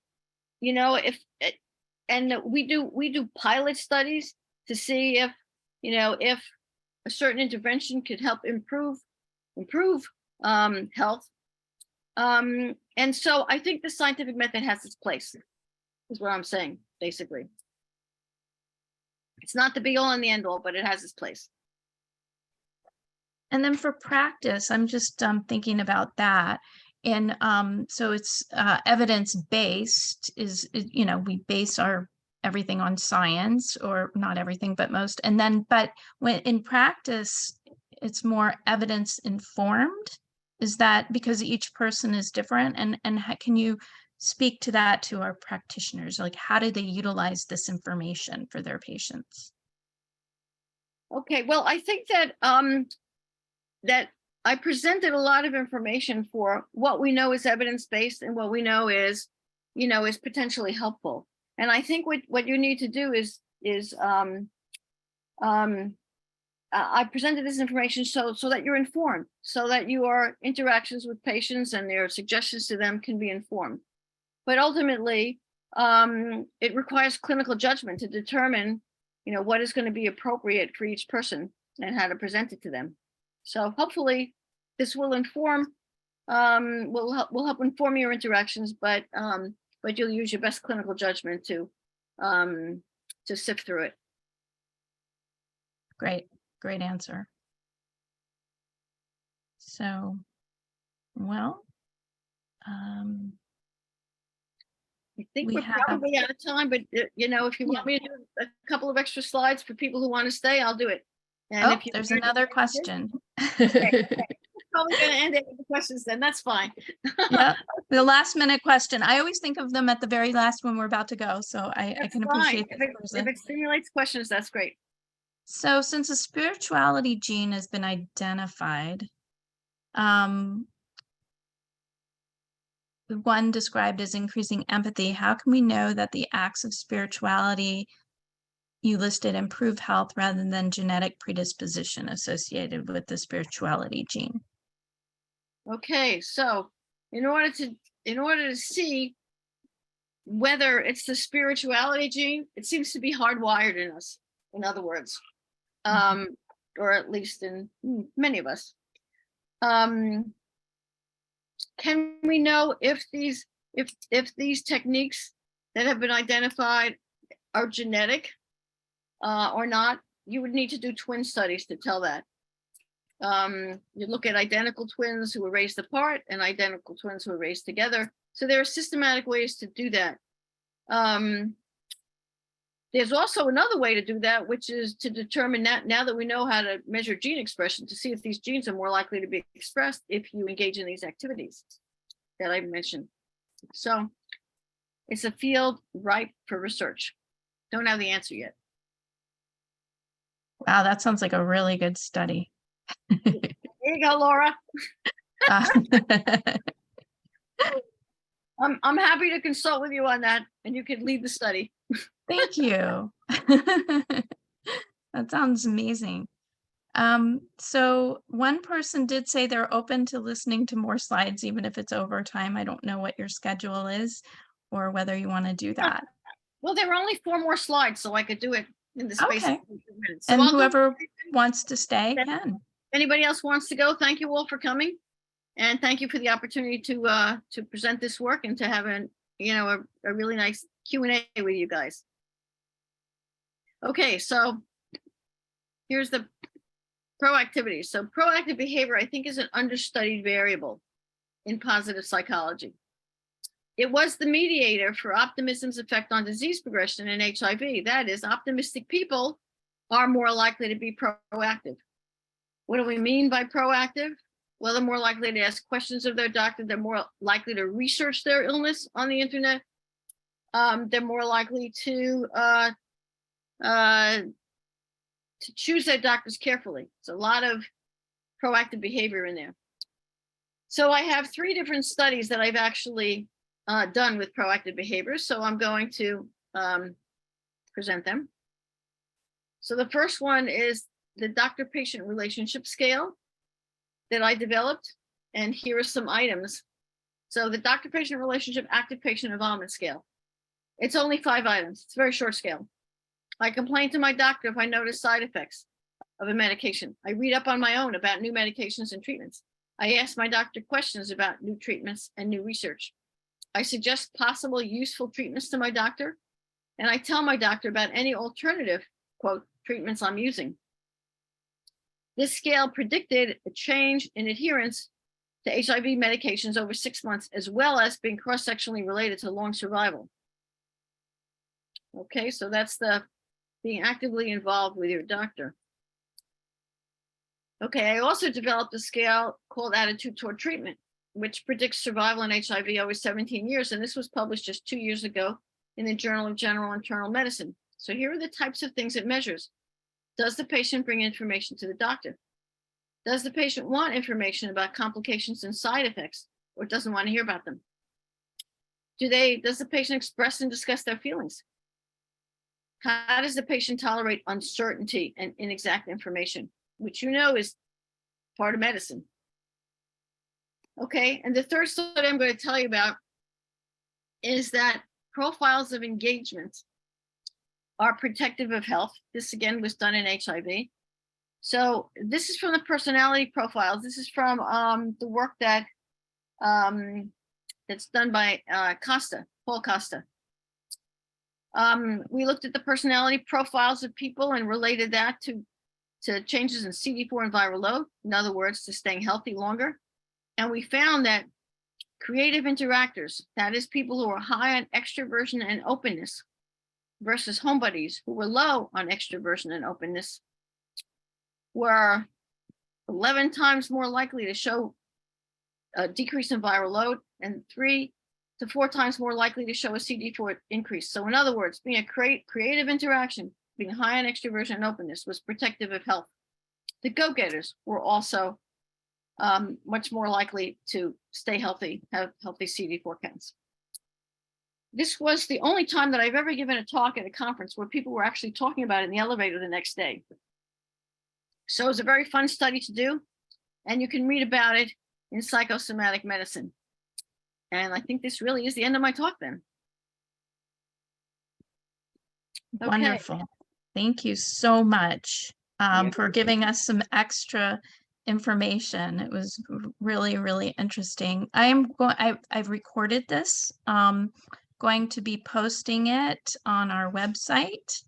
And we do pilot studies to see if a certain intervention could help improve health. And so I think the scientific method has its place, is what I'm saying, basically. It's not the be all and the end all, but it has its place. And then for practice, I'm just thinking about that. And so it's evidence-based we base our everything on science, or not everything, but most. And then, but when in practice, it's more evidence informed. Is that because each person is different? And how, can you speak to that to our practitioners? Like, how do they utilize this information for their patients? Okay, well, I think that that I presented a lot of information for what we know is evidence-based and what we know is potentially helpful. And I think what you need to do is I presented this information so that you're informed, so that your interactions with patients and their suggestions to them can be informed. But ultimately, it requires clinical judgment to determine, what is going to be appropriate for each person and how to present it to them. So hopefully, this will inform, will help inform your interactions, but you'll use your best clinical judgment to sift through it. Great answer. So, well, I think we're probably out of time, but if you want me to do a couple of extra slides for people who want to stay, I'll do it. And there's another question. Okay. Probably going to end it with the questions then. That's fine. Yeah, the last minute question. I always think of them at the very last when we're about to go. So I can appreciate if that. If it stimulates questions, that's great. So since a spirituality gene has been identified, the one described as increasing empathy, how can we know that the acts of spirituality you listed improve health rather than genetic predisposition associated with the spirituality gene? Okay, so in order to see whether it's the spirituality gene, it seems to be hardwired in us, in other words, or at least in many of us. Can we know if these techniques that have been identified are genetic or not? You would need to do twin studies to tell that. You look at identical twins who were raised apart and identical twins who were raised together. So there are systematic ways to do that. There's also another way to do that, which is to determine that now that we know how to measure gene expression, to see if these genes are more likely to be expressed if you engage in these activities that I mentioned. So it's a field ripe for research. Don't have the answer yet. Wow, that sounds like a really good study. There you go, Laura. I'm happy to consult with you on that, and you can lead the study. Thank you. That sounds amazing. So one person did say they're open to listening to more slides, even if it's overtime. I don't know what your schedule is or whether you want to do that. Well, there are only 4 more slides, so I could do it in the space of 2 minutes. So and whoever wants to stay can. Anybody else wants to go? Thank you all for coming. And thank you for the opportunity to present this work and to have a really nice Q&A with you guys. Okay, so here's the proactivity. So proactive behavior, I think, is an understudied variable in positive psychology. It was the mediator for optimism's effect on disease progression in HIV. That is, optimistic people are more likely to be proactive. What do we mean by proactive? Well, they're more likely to ask questions of their doctor. They're more likely to research their illness on the internet. They're more likely to choose their doctors carefully. It's a lot of proactive behavior in there. So I have 3 different studies that I've actually done with proactive behavior. So I'm going to present them. So the first one is the doctor-patient relationship scale that I developed. And here are some items. So the doctor-patient relationship active patient involvement scale. It's only 5 items. It's a very short scale. I complain to my doctor if I notice side effects of a medication. I read up on my own about new medications and treatments. I ask my doctor questions about new treatments and new research. I suggest possible useful treatments to my doctor, and I tell my doctor about any alternative, quote, treatments I'm using. This scale predicted a change in adherence to HIV medications over 6 months, as well as being cross-sectionally related to long survival. Okay, so that's the being actively involved with your doctor. Okay, I also developed a scale called Attitude Toward Treatment, which predicts survival in HIV over 17 years. And this was published just 2 years ago in the Journal of General Internal Medicine. So here are the types of things it measures. Does the patient bring information to the doctor? Does the patient want information about complications and side effects, or doesn't want to hear about them? Does the patient express and discuss their feelings? How does the patient tolerate uncertainty and inexact information, which you know is part of medicine? Okay, and the third study I'm going to tell you about is that profiles of engagement are protective of health. This again was done in HIV. So this is from the personality profiles. This is from the work that that's done by Paul Costa. We looked at the personality profiles of people and related that to changes in CD4 and viral load, in other words, to staying healthy longer. And we found that creative interactors, that is people who are high on extroversion and openness versus homebodies who were low on extroversion and openness, were 11 times more likely to show a decrease in viral load and 3 to 4 times more likely to show a CD4 increase. So in other words, being a creative interaction, being high on extroversion and openness was protective of health. The go-getters were also much more likely to stay healthy, have healthy CD4 counts. This was the only time that I've ever given a talk at a conference where people were actually talking about it in the elevator the next day. So it was a very fun study to do, and you can read about it in Psychosomatic Medicine. And I think this really is the end of my talk then. Okay. Wonderful. Thank you so much for giving us some extra information. It was really, really interesting. I've recorded this. Going to be posting it on our website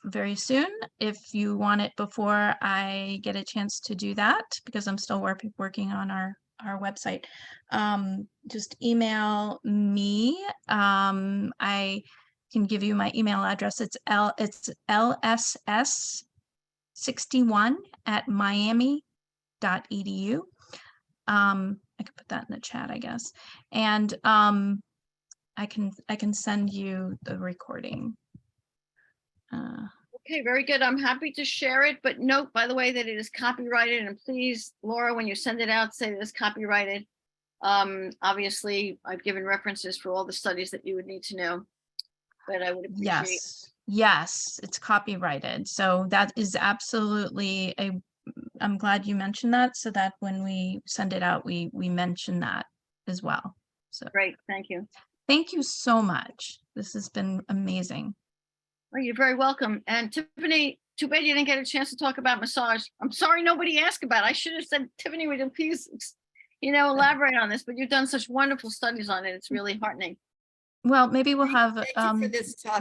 very soon. If you want it before I get a chance to do that, because I'm still working on our website, just email me. I can give you my email address. It's lss61@miami.edu. I could put that in the chat, I guess. And I can send you the recording. Okay, very good. I'm happy to share it, but note, by the way, that it is copyrighted. And please, Laura, when you send it out, say that it's copyrighted. Obviously, I've given references for all the studies that you would need to know, but I would appreciate. Yes, it's copyrighted. So that is absolutely I'm glad you mentioned that, so that when we send it out, we mention that as well. So great, thank you. Thank you so much. This has been amazing. Well, you're very welcome. And Tiffany, too bad you didn't get a chance to talk about massage. I'm sorry nobody asked about it. I should have said, Tiffany, would you please, elaborate on this, but you've done such wonderful studies on it. It's really heartening. Well, maybe we'll have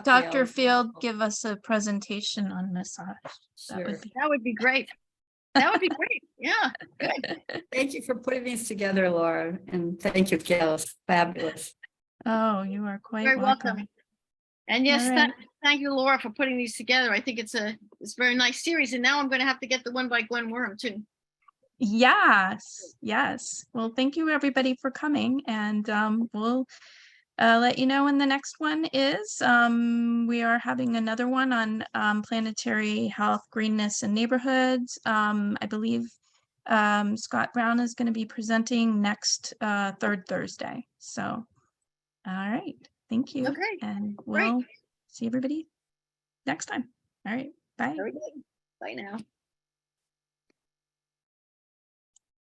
Dr. Gail. Field give us a presentation on massage. Sure. That would be great. That would be great. Yeah. Good. Thank you for putting these together, Laura. And thank you, Gail. It's fabulous. Oh, you are quite Very welcome. welcome. And yes, All right. thank you, Laura, for putting these together. I think it's a very nice series. And now I'm going to have to get the one by Gwen Worm too. Yes, yes. Well, thank you everybody for coming, and we'll let you know when the next one is. We are having another one on planetary health, greenness, and neighborhoods. I believe Scott Brown is going to be presenting next third Thursday. So, all right. Thank you. Okay, And great. we'll see everybody next time. All right. Bye. Very good. Bye now.